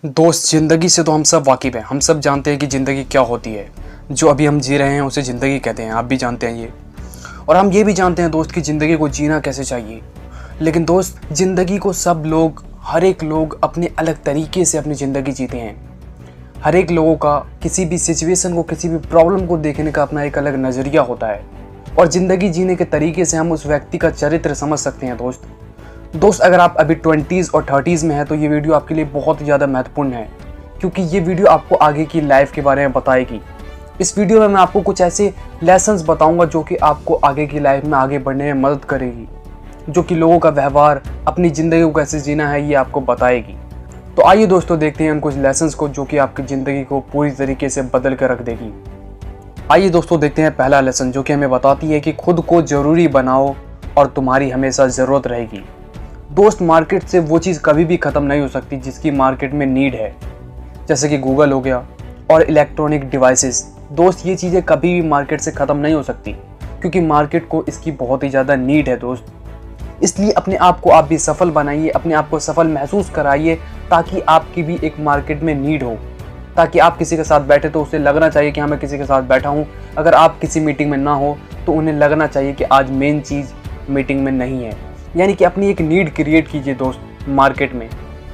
दोस्त, ज़िंदगी से तो हम सब वाकिफ़ हैं। हम सब जानते हैं कि ज़िंदगी क्या होती है। जो अभी हम जी रहे हैं उसे ज़िंदगी कहते हैं। आप भी जानते हैं ये। और हम ये भी जानते हैं दोस्त कि ज़िंदगी को जीना कैसे चाहिए। लेकिन दोस्त, ज़िंदगी को सब लोग, हर एक लोग अपने अलग तरीके से अपनी ज़िंदगी जीते हैं। हर एक लोगों का किसी भी सिचुएशन को, किसी भी प्रॉब्लम को देखने का अपना एक अलग नज़रिया होता है। और ज़िंदगी जीने के तरीके से हम उस व्यक्ति का चरित्र समझ सकते हैं दोस्त, अगर आप अभी 20s और 30s में हैं तो ये वीडियो आपके लिए बहुत ही ज़्यादा महत्वपूर्ण है, क्योंकि ये वीडियो आपको आगे की लाइफ के बारे में बताएगी। इस वीडियो में मैं आपको कुछ ऐसे लेसन्स बताऊंगा जो कि आपको आगे की लाइफ में आगे बढ़ने में मदद करेगी, जो कि लोगों का व्यवहार, अपनी ज़िंदगी को कैसे जीना है, ये आपको बताएगी। तो आइए दोस्तों, देखते हैं उन कुछ लेसन्स को जो कि आपकी ज़िंदगी को पूरी तरीके से बदल कर रख देगी। आइए दोस्तों, देखते हैं पहला लेसन, जो कि हमें बताती है कि खुद को ज़रूरी बनाओ और तुम्हारी हमेशा ज़रूरत रहेगी। दोस्त, मार्केट से वो चीज़ कभी भी ख़त्म नहीं हो सकती जिसकी मार्केट में नीड है, जैसे कि गूगल हो गया और इलेक्ट्रॉनिक डिवाइसेस। दोस्त, ये चीज़ें कभी भी मार्केट से ख़त्म नहीं हो सकती, क्योंकि मार्केट को इसकी बहुत ही ज़्यादा नीड है दोस्त। इसलिए अपने आप को आप भी सफल बनाइए, अपने आप को सफल महसूस कराइए, ताकि आपकी भी एक मार्केट में नीड हो, ताकि आप किसी के साथ बैठे तो उसे लगना चाहिए कि हाँ, मैं किसी के साथ बैठा हूँ। अगर आप किसी मीटिंग में ना हो तो उन्हें लगना चाहिए कि आज मेन चीज़ मीटिंग में नहीं है। यानी कि अपनी एक नीड क्रिएट कीजिए दोस्त मार्केट में।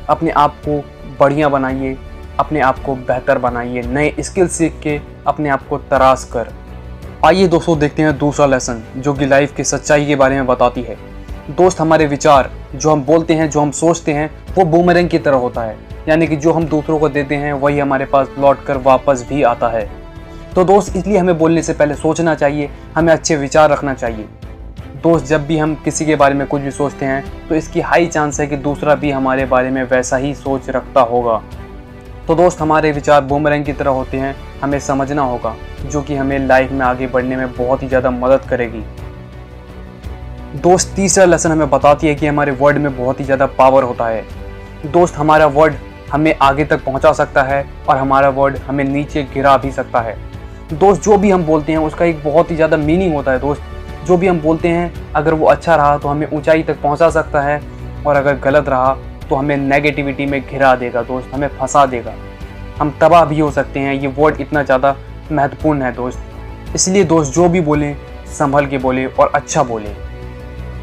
अपने आप को बढ़िया बनाइए, अपने आप को बेहतर बनाइए, नए स्किल सीख के अपने आप को तराश कर। आइए दोस्तों, देखते हैं दूसरा लेसन, जो कि लाइफ की सच्चाई के बारे में बताती है। दोस्त, हमारे विचार, जो हम बोलते हैं, जो हम सोचते हैं, वो बूमरैंग की तरह होता है। यानी कि जो हम दूसरों को देते हैं वही हमारे पास लौट कर वापस भी आता है। तो दोस्त, इसलिए हमें बोलने से पहले सोचना चाहिए, हमें अच्छे विचार रखना चाहिए। दोस्त, जब भी हम किसी के बारे में कुछ भी सोचते हैं तो इसकी हाई चांस है कि दूसरा भी हमारे बारे में वैसा ही सोच रखता होगा। तो दोस्त, हमारे विचार बूमरैंग की तरह होते हैं, हमें समझना होगा, जो कि हमें लाइफ में आगे बढ़ने में बहुत ही ज़्यादा मदद करेगी। दोस्त, तीसरा लेसन हमें बताती है कि हमारे वर्ड में बहुत ही ज़्यादा पावर होता है। दोस्त, हमारा वर्ड हमें आगे तक पहुंचा सकता है और हमारा वर्ड हमें नीचे गिरा भी सकता है। दोस्त, जो भी हम बोलते हैं उसका एक बहुत ही ज़्यादा मीनिंग होता है दोस्त। जो भी हम बोलते हैं, अगर वो अच्छा रहा तो हमें ऊंचाई तक पहुंचा सकता है, और अगर गलत रहा तो हमें नेगेटिविटी में घिरा देगा दोस्त, हमें फंसा देगा, हम तबाह भी हो सकते हैं। ये वर्ड इतना ज़्यादा महत्वपूर्ण है दोस्त। इसलिए दोस्त, जो भी बोलें संभल के बोले और अच्छा बोले।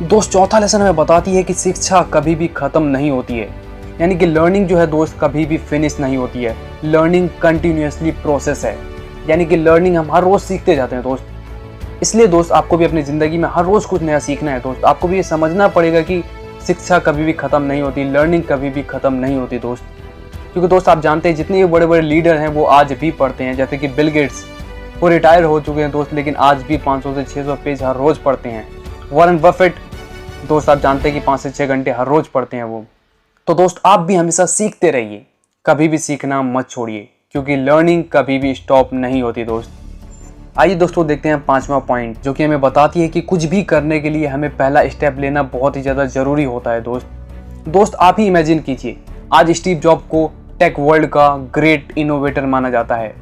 दोस्त, चौथा लेसन हमें बताती है कि शिक्षा कभी भी ख़त्म नहीं होती है। यानी कि लर्निंग जो है दोस्त, कभी भी फिनिश नहीं होती है। लर्निंग कंटिन्यूसली प्रोसेस है। यानी कि लर्निंग हम हर रोज़ सीखते जाते हैं दोस्त। इसलिए दोस्त, आपको भी अपनी ज़िंदगी में हर रोज़ कुछ नया सीखना है दोस्त। आपको भी ये समझना पड़ेगा कि शिक्षा कभी भी ख़त्म नहीं होती, लर्निंग कभी भी ख़त्म नहीं होती दोस्त। क्योंकि दोस्त, आप जानते हैं जितने भी बड़े बड़े लीडर हैं वो आज भी पढ़ते हैं। जैसे कि बिल गेट्स, वो रिटायर हो चुके हैं दोस्त, लेकिन आज भी 500 से 600 पेज हर रोज़ पढ़ते हैं। वॉरेन बफेट, दोस्त, आप जानते हैं कि 5 से 6 घंटे हर रोज़ पढ़ते हैं वो। तो दोस्त, आप भी हमेशा सीखते रहिए, कभी भी सीखना मत छोड़िए, क्योंकि लर्निंग कभी भी स्टॉप नहीं होती दोस्त। आइए दोस्तों, देखते हैं पांचवा पॉइंट, जो कि हमें बताती है कि कुछ भी करने के लिए हमें पहला स्टेप लेना बहुत ही ज़्यादा ज़रूरी होता है दोस्त, आप ही इमेजिन कीजिए, आज स्टीव जॉब को टेक वर्ल्ड का ग्रेट इनोवेटर माना जाता है।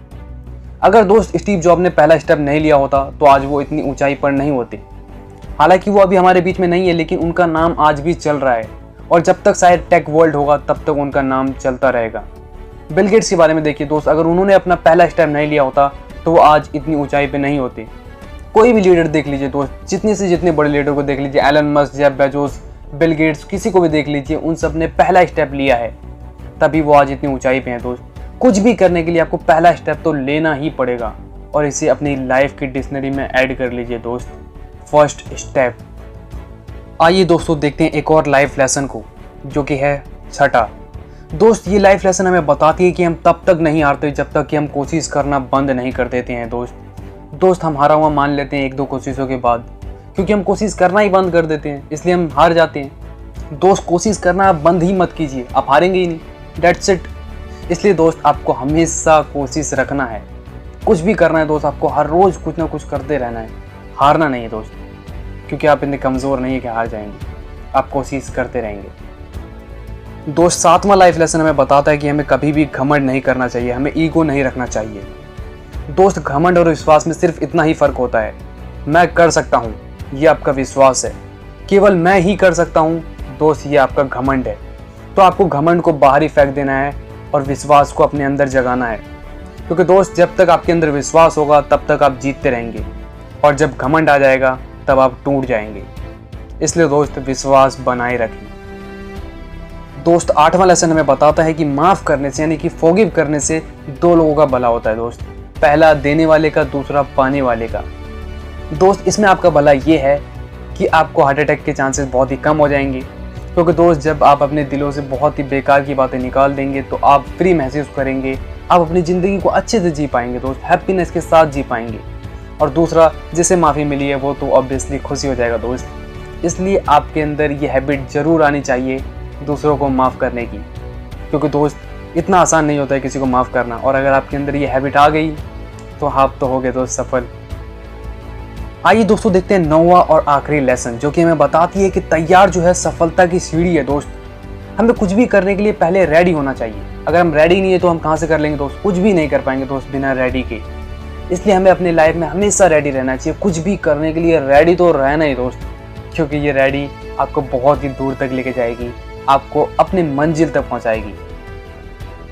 अगर दोस्त स्टीव जॉब ने पहला स्टेप नहीं लिया होता तो आज वो इतनी ऊंचाई पर नहीं होते। हालांकि वो अभी हमारे बीच में नहीं है, लेकिन उनका नाम आज भी चल रहा है, और जब तक शायद टेक वर्ल्ड होगा तब तक उनका नाम चलता रहेगा। बिल गेट्स के बारे में देखिए दोस्त, अगर उन्होंने अपना पहला स्टेप नहीं लिया होता तो वो आज इतनी ऊंचाई पे नहीं होते। कोई भी लीडर देख लीजिए दोस्त, जितने से जितने बड़े लीडर को देख लीजिए, Elon Musk, Jeff Bezos, Bill Gates, किसी को भी देख लीजिए, उन सब ने पहला स्टेप लिया है, तभी वो आज इतनी ऊंचाई पे हैं दोस्त। कुछ भी करने के लिए आपको पहला स्टेप तो लेना ही पड़ेगा, और इसे अपनी लाइफ की डिक्शनरी में ऐड कर लीजिए दोस्त, फर्स्ट स्टेप। आइए दोस्तों, देखते हैं एक और लाइफ लेसन को, जो कि है छठा। दोस्त, ये लाइफ लेसन हमें बताती है कि हम तब तक नहीं हारते जब तक कि हम कोशिश करना बंद नहीं कर देते हैं दोस्त, हम हारा हुआ मान लेते हैं एक दो कोशिशों के बाद, क्योंकि हम कोशिश करना ही बंद कर देते हैं, इसलिए हम हार जाते हैं। दोस्त, कोशिश करना आप बंद ही मत कीजिए, आप हारेंगे ही नहीं, दैट्स इट। इसलिए दोस्त, आपको हमेशा कोशिश रखना है, कुछ भी करना है दोस्त, आपको हर रोज़ कुछ ना कुछ करते रहना है, हारना नहीं है दोस्त, क्योंकि आप इतने कमज़ोर नहीं है कि हार जाएंगे, आप कोशिश करते रहेंगे। दोस्त, सातवां लाइफ लेसन हमें बताता है कि हमें कभी भी घमंड नहीं करना चाहिए, हमें ईगो नहीं रखना चाहिए। दोस्त, घमंड और विश्वास में सिर्फ इतना ही फ़र्क होता है, मैं कर सकता हूँ, ये आपका विश्वास है, केवल मैं ही कर सकता हूँ दोस्त, ये आपका घमंड है। तो आपको घमंड को बाहर ही फेंक देना है, और विश्वास को अपने अंदर जगाना है, क्योंकि दोस्त जब तक आपके अंदर विश्वास होगा तब तक आप जीतते रहेंगे, और जब घमंड आ जाएगा तब आप टूट जाएंगे। इसलिए दोस्त विश्वास बनाए रखें। दोस्त 8वां लेसन हमें बताता है कि माफ़ करने से यानी कि फॉरगिव करने से 2 लोगों का भला होता है दोस्त। पहला देने वाले का, दूसरा पाने वाले का। दोस्त इसमें आपका भला ये है कि आपको हार्ट अटैक के चांसेस बहुत ही कम हो जाएंगे, क्योंकि दोस्त जब आप अपने दिलों से बहुत ही बेकार की बातें निकाल देंगे तो आप फ्री महसूस करेंगे, आप अपनी ज़िंदगी को अच्छे से जी पाएंगे दोस्त, हैप्पीनेस के साथ जी पाएंगे। और दूसरा, जिसे माफ़ी मिली है वो तो ऑब्वियसली खुशी हो जाएगा दोस्त। इसलिए आपके अंदर ये हैबिट ज़रूर आनी चाहिए दूसरों को माफ़ करने की, क्योंकि दोस्त इतना आसान नहीं होता है किसी को माफ़ करना, और अगर आपके अंदर ये हैबिट आ गई तो आप तो हो गए दोस्त सफल। आइए दोस्तों देखते हैं 9वां और आखिरी लेसन, जो कि हमें बताती है कि तैयार जो है सफलता की सीढ़ी है दोस्त। हमें कुछ भी करने के लिए पहले रेडी होना चाहिए। अगर हम रेडी नहीं है तो हम कहाँ से कर लेंगे दोस्त, कुछ भी नहीं कर पाएंगे दोस्त बिना रेडी के। इसलिए हमें अपनी लाइफ में हमेशा रेडी रहना चाहिए, कुछ भी करने के लिए रेडी तो रहना ही दोस्त, क्योंकि ये रेडी आपको बहुत ही दूर तक लेके जाएगी, आपको अपनी मंजिल तक पहुंचाएगी।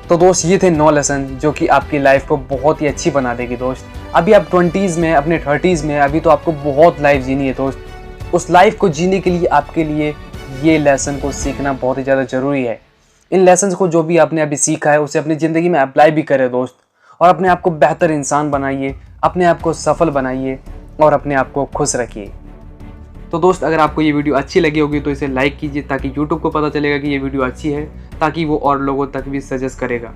तो दोस्त ये थे 9 लेसन जो कि आपकी लाइफ को बहुत ही अच्छी बना देगी दोस्त। अभी आप 20s में, अपने 30s में, अभी तो आपको बहुत लाइफ जीनी है दोस्त। उस लाइफ को जीने के लिए आपके लिए ये लेसन को सीखना बहुत ही ज़्यादा ज़रूरी है। इन लेसन्स को जो भी आपने अभी सीखा है उसे अपनी ज़िंदगी में अप्लाई भी करें दोस्त, और अपने आप को बेहतर इंसान बनाइए, अपने आप को सफल बनाइए और अपने आप को खुश रखिए। तो दोस्त अगर आपको ये वीडियो अच्छी लगी होगी तो इसे लाइक कीजिए, ताकि YouTube को पता चलेगा कि ये वीडियो अच्छी है, ताकि वो और लोगों तक भी सजेस्ट करेगा।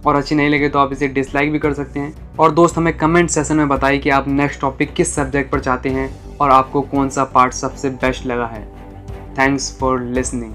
और अच्छी नहीं लगे तो आप इसे डिसलाइक भी कर सकते हैं। और दोस्त हमें कमेंट सेशन में बताइए कि आप नेक्स्ट टॉपिक किस सब्जेक्ट पर चाहते हैं और आपको कौन सा पार्ट सबसे बेस्ट लगा है। Thanks for listening.